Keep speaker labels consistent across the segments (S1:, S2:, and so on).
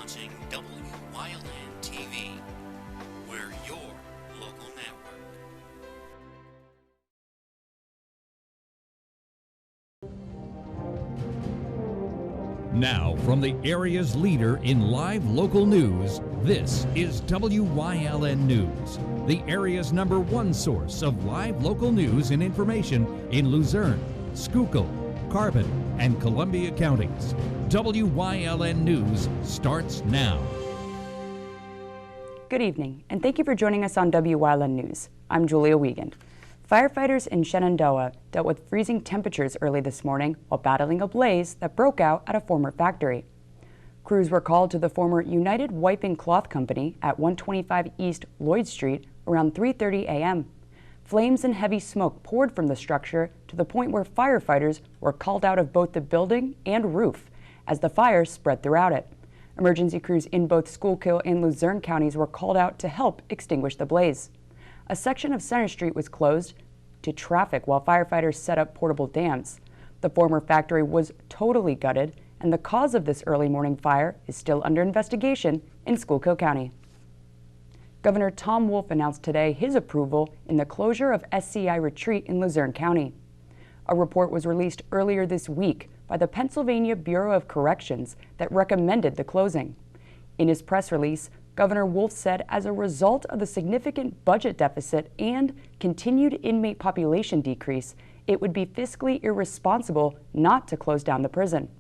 S1: watching Wyln TV. We're your local network.
S2: Now, from the area's leader in live local news, this is WYLN News, the area's #1 source of live local news and information in Luzerne, Schuylkill, Carbon, and Columbia counties. WYLN News starts now.
S3: Good evening, and thank you for joining us on WYLN News. I'm Julia Wiegand. Firefighters in Shenandoah dealt with freezing temperatures early this morning while battling a blaze that broke out at a former factory. Crews were called to the former United Wiping Cloth Company at 125 East Lloyd Street around 3:30 a.m. Flames and heavy smoke poured from the structure to the point where firefighters were called out of both the building and roof as the fire spread throughout it. Emergency crews in both Schuylkill and Luzerne counties were called out to help extinguish the blaze. A section of Center Street was closed to traffic while firefighters set up portable dams. The former factory was totally gutted, and the cause of this early morning fire is still under investigation in Schuylkill County. Governor Tom Wolf announced today his approval in the closure of SCI Retreat in Luzerne County. A report was released earlier this week by the Pennsylvania Bureau of Corrections that recommended the closing. In his press release, Governor Wolf said as a result of the significant budget deficit and continued inmate population decrease, it would be fiscally irresponsible not to close down the prison.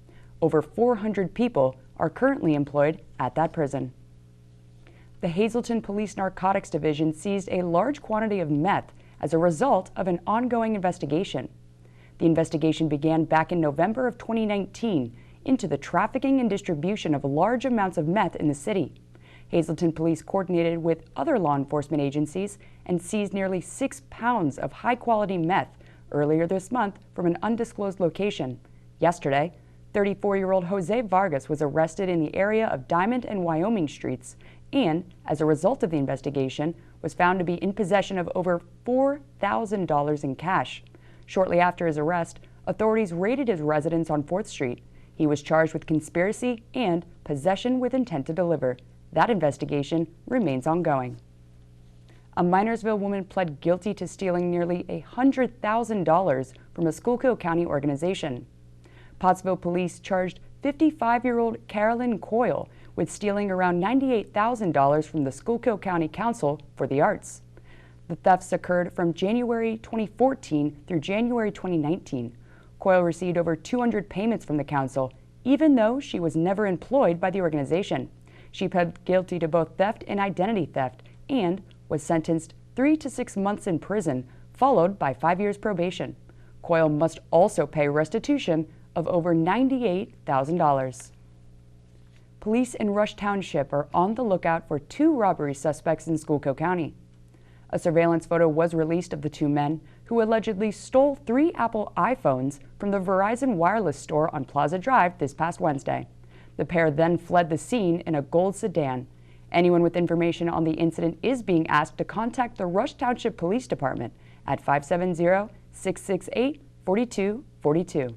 S3: Over 400 people are currently employed at that prison. The Hazleton Police Narcotics Division seized a large quantity of meth as a result of an ongoing investigation. The investigation began back in November of 2019 into the trafficking and distribution of large amounts of meth in the city. Hazleton Police coordinated with other law enforcement agencies and seized nearly 6 pounds of high-quality meth earlier this month from an undisclosed location. Yesterday, 34-year-old Jose Vargas was arrested in the area of Diamond and Wyoming Streets and, as a result of the investigation, was found to be in possession of over $4,000 in cash. Shortly after his arrest, authorities raided his residence on 4th Street. He was charged with conspiracy and possession with intent to deliver. That investigation remains ongoing. A Minersville woman pled guilty to stealing nearly $100,000 from a Schuylkill County organization. Pottsville police charged 55-year-old Carolyn Coyle with stealing around $98,000 from the Schuylkill County Council for the Arts. The thefts occurred from January 2014 through January 2019. Coyle received over 200 payments from the council, even though she was never employed by the organization. She pled guilty to both theft and identity theft and was sentenced 3 to 6 months in prison, followed by 5 years probation. Coyle must also pay restitution of over $98,000. Police in Rush Township are on the lookout for 2 robbery suspects in Schuylkill County. A surveillance photo was released of the 2 men who allegedly stole 3 Apple iPhones from the Verizon Wireless store on Plaza Drive this past Wednesday. The pair then fled the scene in a gold sedan. Anyone with information on the incident is being asked to contact the Rush Township Police Department at 570-668-4242.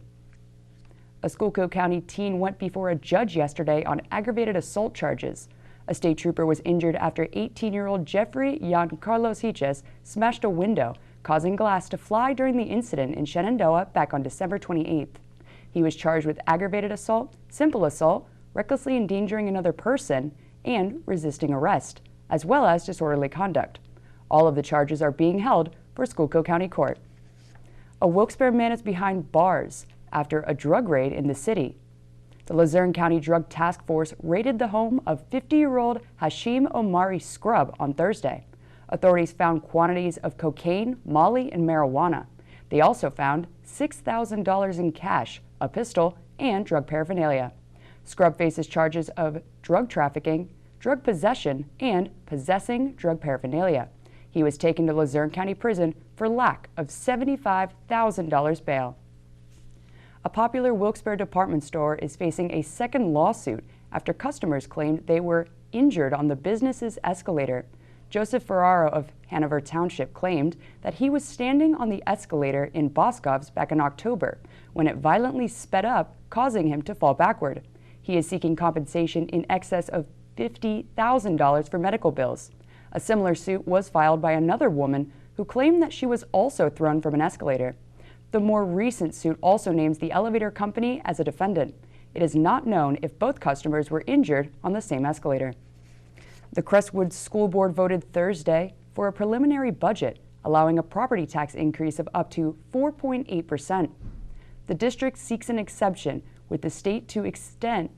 S3: A Schuylkill County teen went before a judge yesterday on aggravated assault charges. A state trooper was injured after 18-year-old Jeffrey Carlos Hiches smashed a window, causing glass to fly during the incident in Shenandoah back on December 28th. He was charged with aggravated assault, simple assault, recklessly endangering another person, and resisting arrest, as well as disorderly conduct. All of the charges are being held for Schuylkill County Court. A Wilkes-Barre man is behind bars after a drug raid in the city. The Luzerne County Drug Task Force raided the home of 50-year-old Hashim Omari Scrub on Thursday. Authorities found quantities of cocaine, molly, and marijuana. They also found $6,000 in cash, a pistol, and drug paraphernalia. Scrub faces charges of drug trafficking, drug possession, and possessing drug paraphernalia. He was taken to Luzerne County Prison for lack of $75,000 bail. A popular Wilkes-Barre department store is facing a second lawsuit after customers claimed they were injured on the business's escalator. Joseph Ferraro of Hanover Township claimed that he was standing on the escalator in Boscov's back in October when it violently sped up, causing him to fall backward. He is seeking compensation in excess of $50,000 for medical bills. A similar suit was filed by another woman who claimed that she was also thrown from an escalator. The more recent suit also names the elevator company as a defendant. It is not known if both customers were injured on the same escalator. The Crestwood School Board voted Thursday for a preliminary budget, allowing a property tax increase of up to 4.8%. The district seeks an exception with the state to exceed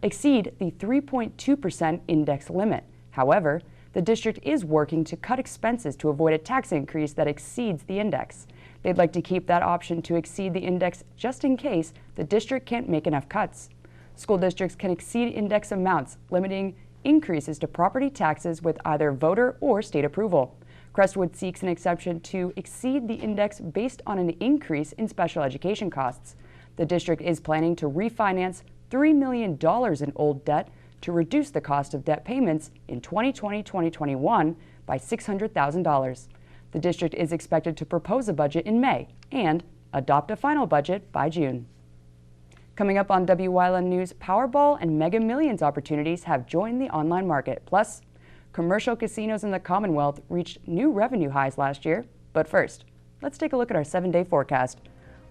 S3: the 3.2% index limit. However, the district is working to cut expenses to avoid a tax increase that exceeds the index. They'd like to keep that option to exceed the index just in case the district can't make enough cuts. School districts can exceed index amounts, limiting increases to property taxes with either voter or state approval. Crestwood seeks an exception to exceed the index based on an increase in special education costs. The district is planning to refinance $3 million in old debt to reduce the cost of debt payments in 2020-2021 by $600,000. The district is expected to propose a budget in May and adopt a final budget by June. Coming up on Wyln News, Powerball and Mega Millions opportunities have joined the online market. Plus, commercial casinos in the Commonwealth reached new revenue highs last year. But first, let's take a look at our 7-day forecast.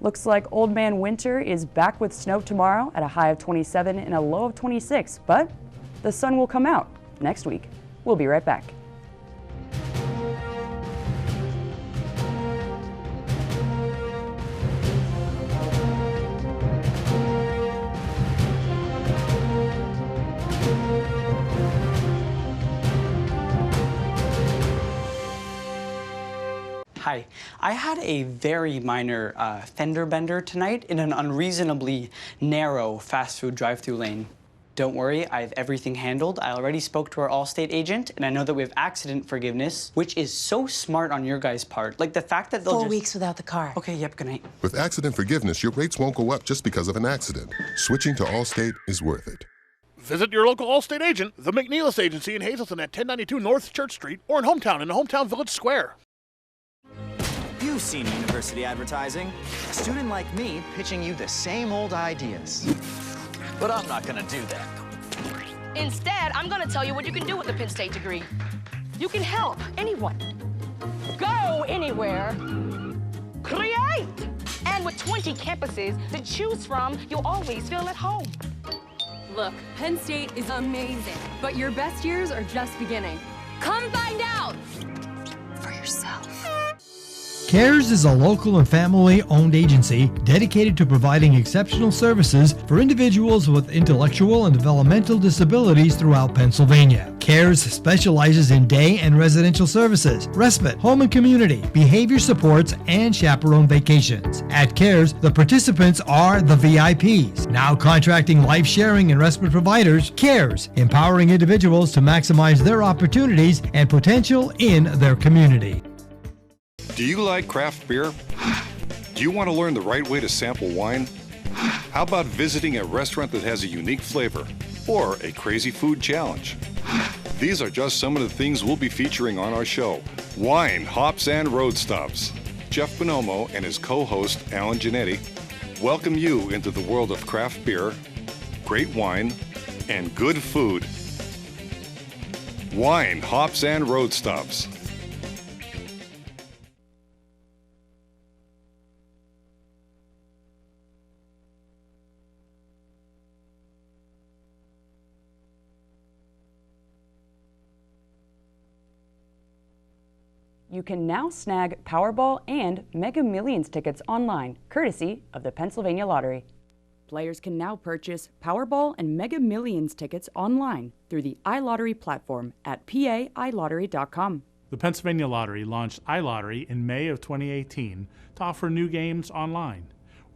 S3: Looks like Old Man Winter is back with snow tomorrow at a high of 27 and a low of 26, but the sun will come out next week. We'll be right back.
S4: Hi, I had a very minor fender bender tonight in an unreasonably narrow fast food drive-through lane. Don't worry, I have everything handled. I already spoke to our Allstate agent, and I know that we have accident forgiveness, which is so smart on your guys' part. Like the fact that they'll
S5: 4 weeks without the car.
S4: Okay, yep, good night.
S6: With accident forgiveness, your rates won't go up just because of an accident. Switching to Allstate is worth it.
S7: Visit your local Allstate agent, the McNeilis Agency in Hazleton at 1092 North Church Street, or in Hometown in the Hometown Village Square.
S8: You've seen university advertising. A student like me pitching you the same old ideas. But I'm not gonna do that.
S9: Instead, I'm gonna tell you what you can do with a Penn State degree. You can help anyone. Go anywhere. Create! And with 20 campuses to choose from, you'll always feel at home.
S10: Look, Penn State is amazing, but your best years are just beginning. Come find out for yourself.
S11: CARES is a local and family-owned agency dedicated to providing exceptional services for individuals with intellectual and developmental disabilities throughout Pennsylvania. CARES specializes in day and residential services, respite, home and community, behavior supports, and chaperone vacations. At CARES, the participants are the VIPs. Now contracting life-sharing and respite providers, CARES, empowering individuals to maximize their opportunities and potential in their community.
S12: Do you like craft beer? Do you want to learn the right way to sample wine? How about visiting a restaurant that has a unique flavor or a crazy food challenge? These are just some of the things we'll be featuring on our show, Wine, Hops, and Road Stops. Jeff Bonomo and his co-host, Alan Giannetti, welcome you into the world of craft beer, great wine, and good food. Wine, Hops, and Road Stops.
S3: You can now snag Powerball and Mega Millions tickets online, courtesy of the Pennsylvania Lottery. Players can now purchase Powerball and Mega Millions tickets online through the iLottery platform at pailottery.com.
S13: The Pennsylvania Lottery launched iLottery in May of 2018 to offer new games online.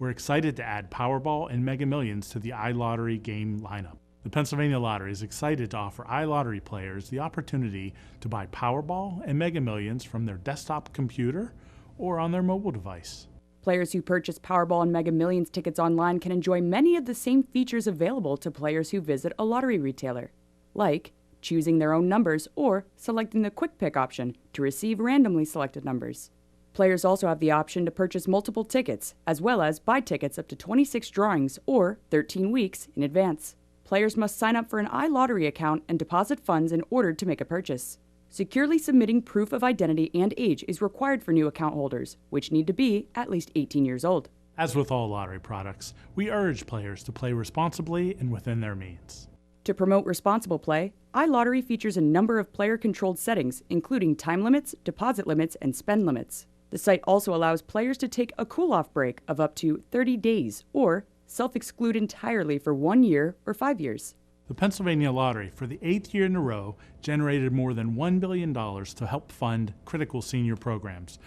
S13: We're excited to add Powerball and Mega Millions to the iLottery game lineup. The Pennsylvania Lottery is excited to offer iLottery players the opportunity to buy Powerball and Mega Millions from their desktop computer or on their mobile device.
S3: Players who purchase Powerball and Mega Millions tickets online can enjoy many of the same features available to players who visit a lottery retailer, like choosing their own numbers or selecting the Quick Pick option to receive randomly selected numbers. Players also have the option to purchase multiple tickets, as well as buy tickets up to 26 drawings or 13 weeks in advance. players must sign up for an iLottery account and deposit funds in order to make a purchase. Securely submitting proof of identity and age is required for new account holders, which need to be at least 18 years old.
S13: As with all lottery products, we urge players to play responsibly and within their means.
S3: To promote responsible play, iLottery features a number of player-controlled settings, including time limits, deposit limits, and spend limits. The site also allows players to take a cool-off break of up to 30 days or self-exclude entirely for 1 year or 5 years.
S13: The Pennsylvania Lottery, for the 8th year in a row, generated more than $1 billion to help fund critical senior programs.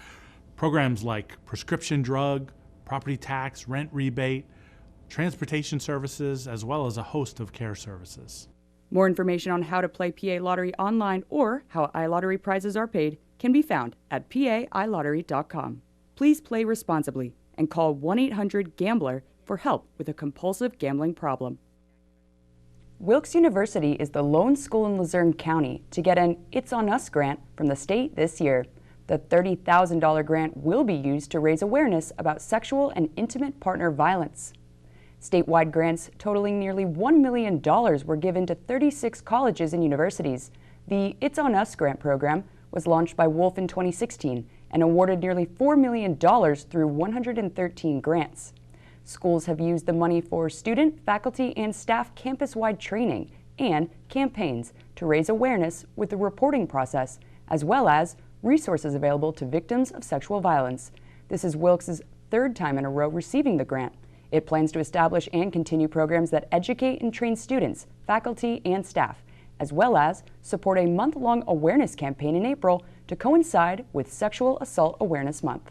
S13: Programs like prescription drug, property tax, rent rebate, transportation services, as well as a host of care services.
S3: More information on how to play PA Lottery online or how iLottery prizes are paid can be found at pailottery.com. Please play responsibly and call 1-800-GAMBLER for help with a compulsive gambling problem. Wilkes University is the lone school in Luzerne County to get an It's On Us grant from the state this year. The $30,000 grant will be used to raise awareness about sexual and intimate partner violence. Statewide grants totaling nearly $1 million were given to 36 colleges and universities. The It's On Us grant program was launched by Wyln in 2016 and awarded nearly $4 million through 113 grants. Schools have used the money for student, faculty, and staff campus-wide training and campaigns to raise awareness with the reporting process, as well as resources available to victims of sexual violence. This is Wilkes' third time in a row receiving the grant. It plans to establish and continue programs that educate and train students, faculty, and staff, as well as support a month-long awareness campaign in April to coincide with Sexual Assault Awareness Month.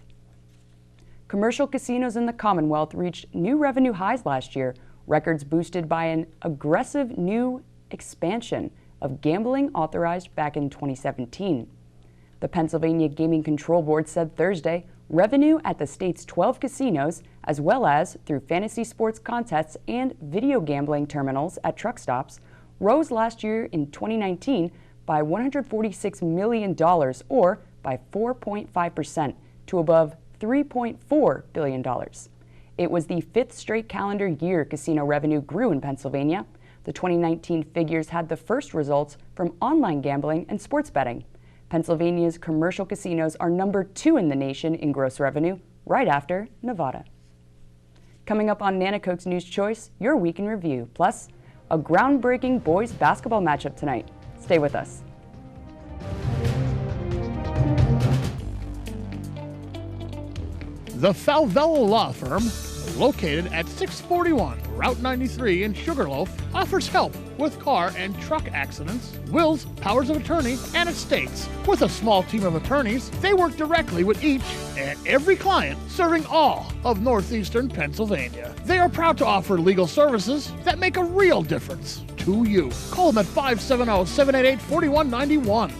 S3: Commercial casinos in the Commonwealth reached new revenue highs last year, records boosted by an aggressive new expansion of gambling authorized back in 2017. The Pennsylvania Gaming Control Board said Thursday revenue at the state's 12 casinos, as well as through fantasy sports contests and video gambling terminals at truck stops, rose last year in 2019 by $146 million, or by 4.5%, to above $3.4 billion. It was the fifth straight calendar year casino revenue grew in Pennsylvania. The 2019 figures had the first results from online gambling and sports betting. Pennsylvania's commercial casinos are number 2 in the nation in gross revenue, right after Nevada. Coming up on Nanacoke's News Choice, your week in review, plus a groundbreaking boys basketball matchup tonight. Stay with us.
S7: The Falvello Law Firm, located at 641 Route 93 in Sugarloaf, offers help with car and truck accidents, wills, powers of attorney, and estates. With a small team of attorneys, they work directly with each and every client, serving all of northeastern Pennsylvania. They are proud to offer legal services that make a real difference to you. Call them at 570-788-4191.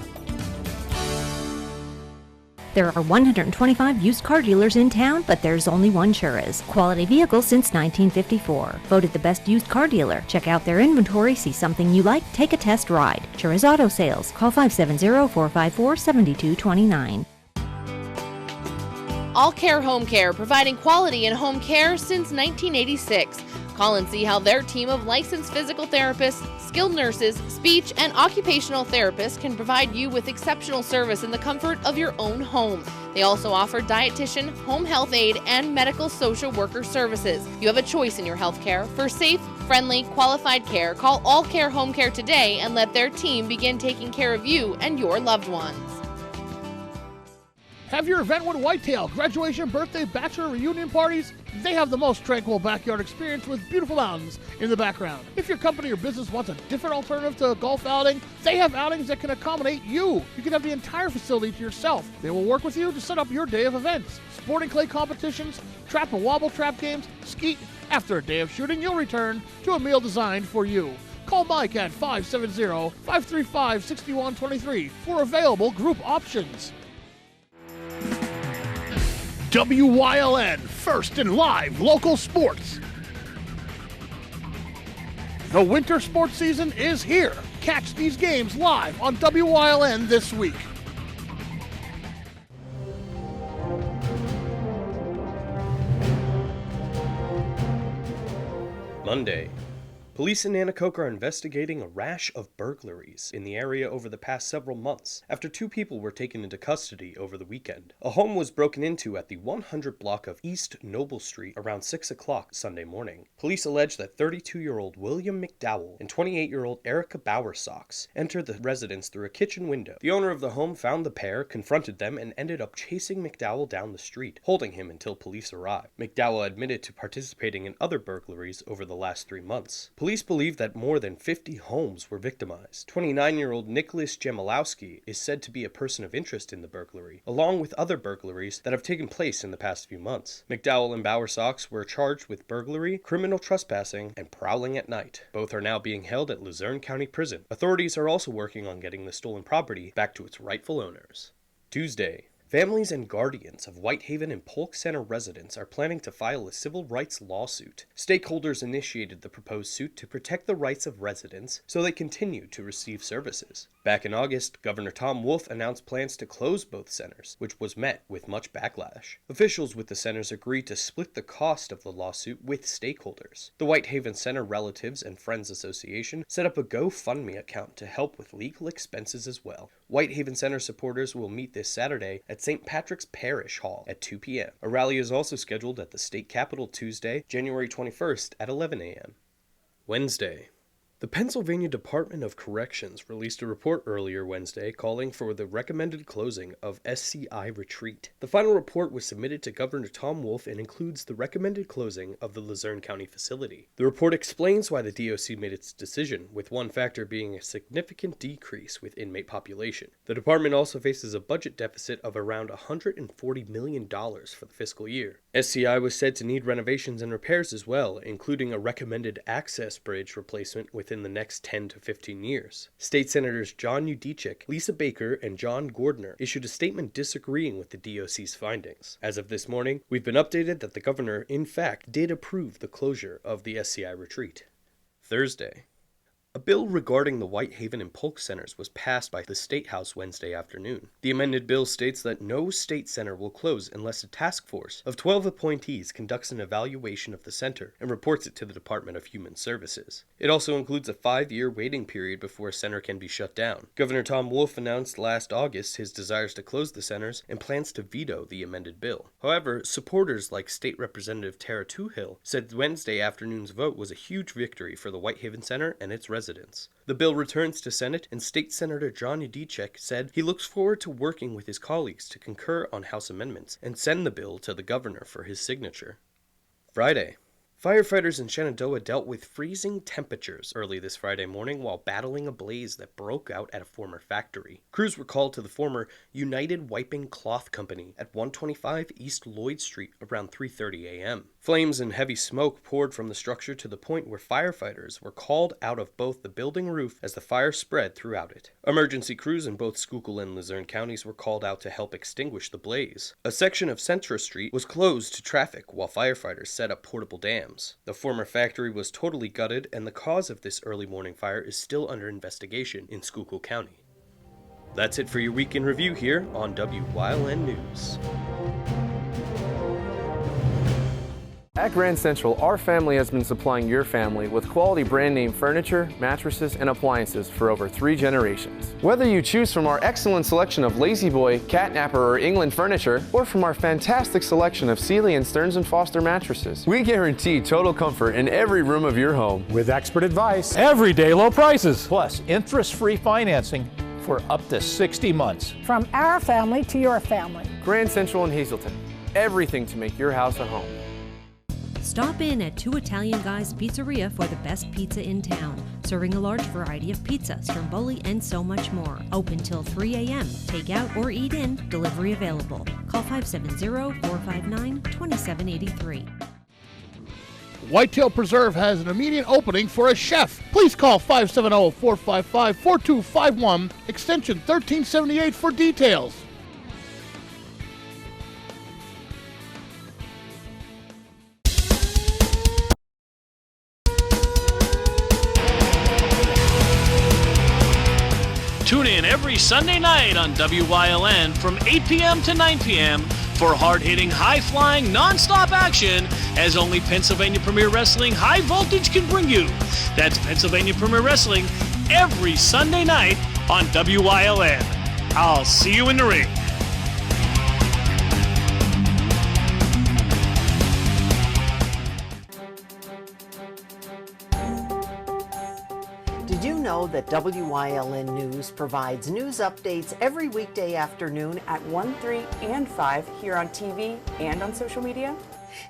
S5: There are 125 used car dealers in town, but there's only one Churras. Quality vehicles since 1954. Voted the best used car dealer. Check out their inventory, see something you like, take a test ride. Churras Auto Sales. Call 570-454-7229.
S14: All Care Home Care, providing quality in home care since 1986. Call and see how their team of licensed physical therapists, skilled nurses, speech, and occupational therapists can provide you with exceptional service in the comfort of your own home. They also offer dietitian, home health aide, and medical social worker services. You have a choice in your health care. For safe, friendly, qualified care, call All Care Home Care today and let their team begin taking care of you and your loved ones.
S7: Have your event with Whitetail, graduation, birthday, bachelor, reunion parties? They have the most tranquil backyard experience with beautiful mountains in the background. If your company or business wants a different alternative to a golf outing, they have outings that can accommodate you. You can have the entire facility to yourself. They will work with you to set up your day of events. Sporting clay competitions, trap and wobble trap games, skeet. After a day of shooting, you'll return to a meal designed for you. Call Mike at 570-535-6123 for available group options. WYLN, first in live local sports. The winter sports season is here. Catch these games live on WYLN this week.
S15: Monday, Police in Nanticoke are investigating a rash of burglaries in the area over the past several months after 2 people were taken into custody over the weekend. A home was broken into at the 100 block of East Noble Street around 6 o'clock Sunday morning. Police allege that 32-year-old William McDowell and 28-year-old Erica Bowersox entered the residence through a kitchen window. The owner of the home found the pair, confronted them, and ended up chasing McDowell down the street, holding him until police arrived. McDowell admitted to participating in other burglaries over the last 3 months. Police believe that more than 50 homes were victimized. 29-year-old Nicholas Jamalowski is said to be a person of interest in the burglary, along with other burglaries that have taken place in the past few months. McDowell and Bowersox were charged with burglary, criminal trespassing, and prowling at night. Both are now being held at Luzerne County Prison. Authorities are also working on getting the stolen property back to its rightful owners. Tuesday. Families and guardians of Whitehaven and Polk Center residents are planning to file a civil rights lawsuit. Stakeholders initiated the proposed suit to protect the rights of residents so they continue to receive services. Back in August, Governor Tom Wolf announced plans to close both centers, which was met with much backlash. Officials with the centers agreed to split the cost of the lawsuit with stakeholders. The Whitehaven Center Relatives and Friends Association set up a GoFundMe account to help with legal expenses as well. Whitehaven Center supporters will meet this Saturday at St. Patrick's Parish Hall at 2 p.m. A rally is also scheduled at the State Capitol Tuesday, January 21st at 11 a.m. Wednesday. The Pennsylvania Department of Corrections released a report earlier Wednesday calling for the recommended closing of SCI Retreat. The final report was submitted to Governor Tom Wolf and includes the recommended closing of the Luzerne County facility. The report explains why the DOC made its decision, with one factor being a significant decrease with inmate population. The department also faces a budget deficit of around $140 million for the fiscal year. SCI was said to need renovations and repairs as well, including a recommended access bridge replacement within the next 10 to 15 years. State Senators John Udicek, Lisa Baker, and John Gordner issued a statement disagreeing with the DOC's findings. As of this morning, we've been updated that the governor, in fact, did approve the closure of the SCI Retreat. Thursday. A bill regarding the Whitehaven and Polk centers was passed by the State House Wednesday afternoon. The amended bill states that no state center will close unless a task force of 12 appointees conducts an evaluation of the center and reports it to the Department of Human Services. It also includes a 5-year waiting period before a center can be shut down. Governor Tom Wolf announced last August his desires to close the centers and plans to veto the amended bill. However, supporters like State Representative Tara Toohill said Wednesday afternoon's vote was a huge victory for the Whitehaven Center and its residents. The bill returns to Senate, and State Senator John Udicek said he looks forward to working with his colleagues to concur on House amendments and send the bill to the governor for his signature. Friday. Firefighters in Shenandoah dealt with freezing temperatures early this Friday morning while battling a blaze that broke out at a former factory. Crews were called to the former United Wiping Cloth Company at 125 East Lloyd Street around 3:30 a.m. Flames and heavy smoke poured from the structure to the point where firefighters were called out of both the building roof as the fire spread throughout it. Emergency crews in both Schuylkill and Luzerne counties were called out to help extinguish the blaze. A section of Centra Street was closed to traffic while firefighters set up portable dams. The former factory was totally gutted, and the cause of this early morning fire is still under investigation in Schuylkill County. That's it for your week in review here on WYLN News.
S16: At Grand Central, our family has been supplying your family with quality brand name furniture, mattresses, and appliances for over 3 generations. Whether you choose from our excellent selection of Lazy Boy, Catnapper, or England furniture, or from our fantastic selection of Sealy and Stearns & Foster mattresses, we guarantee total comfort in every room of your home.
S17: With expert advice, everyday low prices, plus interest-free financing for up to 60 months.
S18: From our family to your family.
S16: Grand Central in Hazleton. Everything to make your house a home.
S5: Stop in at Two Italian Guys Pizzeria for the best pizza in town, serving a large variety of pizza, stromboli, and so much more. Open till 3 a.m. Take out or eat in, delivery available. Call 570-459-2783.
S7: Whitetail Preserve has an immediate opening for a chef. Please call 570-455-4251, extension 1378 for details.
S19: Tune in every Sunday night on WYLN from 8 p.m. to 9 p.m. for hard-hitting, high-flying, non-stop action as only Pennsylvania Premier Wrestling High Voltage can bring you. That's Pennsylvania Premier Wrestling every Sunday night on WYLN. I'll see you in the ring.
S20: Did you know that WYLN News provides news updates every weekday afternoon
S3: at 1, 3, and 5 here on TV and on social media?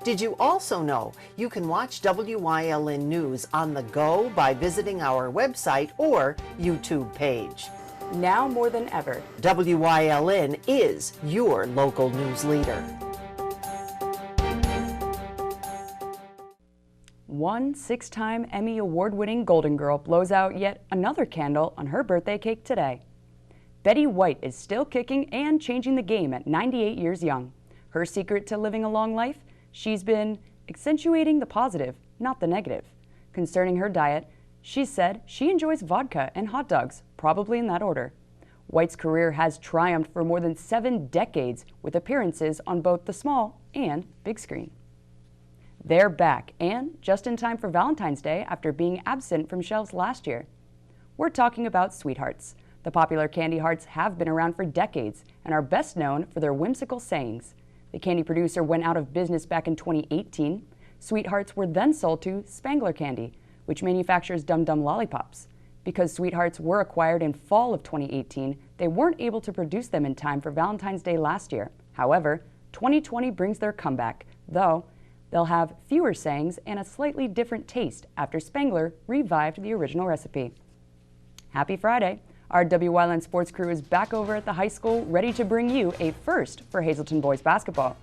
S20: Did you also know you can watch WYLN News on the go by visiting our website or YouTube page?
S3: Now more than ever,
S20: WYLN is your local news leader.
S3: One 6-time Emmy Award-winning Golden Girl blows out yet another candle on her birthday cake today. Betty White is still kicking and changing the game at 98 years young. Her secret to living a long life? She's been accentuating the positive, not the negative. Concerning her diet, she said she enjoys vodka and hot dogs, probably in that order. White's career has triumphed for more than 7 decades with appearances on both the small and big screen. They're back, and just in time for Valentine's Day after being absent from shelves last year. We're talking about Sweethearts. The popular candy hearts have been around for decades and are best known for their whimsical sayings. The candy producer went out of business back in 2018. Sweethearts were then sold to Spangler Candy, which manufactures Dum Dum lollipops. Because Sweethearts were acquired in fall of 2018, they weren't able to produce them in time for Valentine's Day last year. However, 2020 brings their comeback, though they'll have fewer sayings and a slightly different taste after Spangler revived the original recipe. Happy Friday! Our WYLN sports crew is back over at the high school ready to bring you a first for Hazleton boys basketball.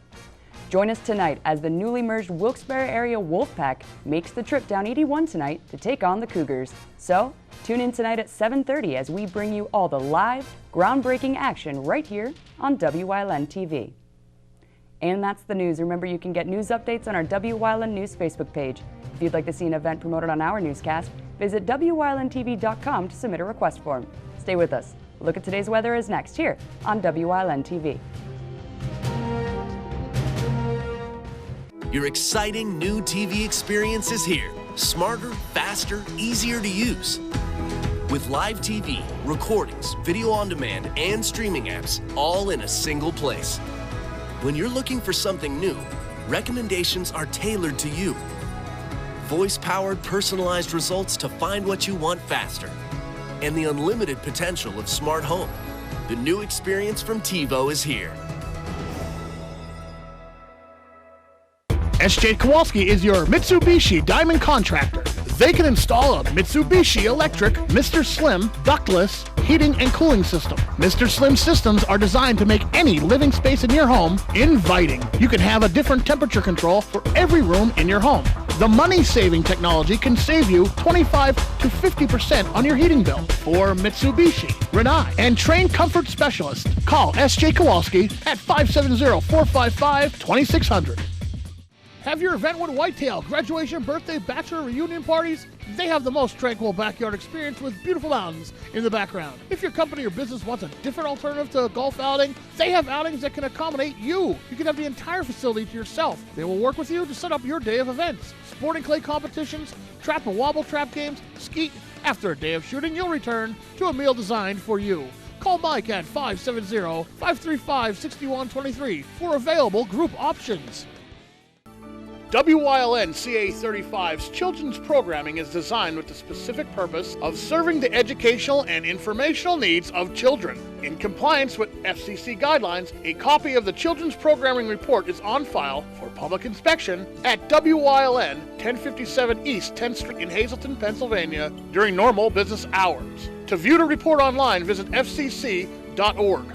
S3: Join us tonight as the newly merged Wilkes-Barre area Wolfpack makes the trip down 81 tonight to take on the Cougars. So, tune in tonight at 7:30 as we bring you all the live, groundbreaking action right here on WYLN TV. And that's the news. Remember, you can get news updates on our WYLN News Facebook page. If you'd like to see an event promoted on our newscast, visit WYLNTV.com to submit a request form. Stay with us. A look at today's weather is next here on WYLN TV.
S21: Your exciting new TV experience is here. Smarter, faster, easier to use. With live TV, recordings, video on demand, and streaming apps, all in a single place. When you're looking for something new, recommendations are tailored to you. Voice-powered, personalized results to find what you want faster. And the unlimited potential of smart home. The new experience from TiVo is here.
S7: SJ Kowalski is your Mitsubishi Diamond contractor. They can install a Mitsubishi electric Mr. Slim ductless heating and cooling system. Mr. Slim systems are designed to make any living space in your home inviting. You can have a different temperature control for every room in your home. The money-saving technology can save you 25 to 50% on your heating bill. For Mitsubishi, Rinnai, and trained comfort specialists, call SJ Kowalski at 570-455-2600. Have your event with Whitetail, graduation, birthday, bachelor, reunion parties? They have the most tranquil backyard experience with beautiful mountains in the background. If your company or business wants a different alternative to a golf outing, they have outings that can accommodate you. You can have the entire facility to yourself. They will work with you to set up your day of events. Sporting clay competitions, trap and wobble trap games, skeet. After a day of shooting, you'll return to a meal designed for you. Call Mike at 570-535-6123 for available group options. WYLN CA35's children's programming is designed with the specific purpose of serving the educational and informational needs of children. In compliance with FCC guidelines, a copy of the Children's Programming Report is on file for public inspection at WYLN 1057 East 10th Street in Hazleton, Pennsylvania during normal business hours. To view the report online, visit fcc.org.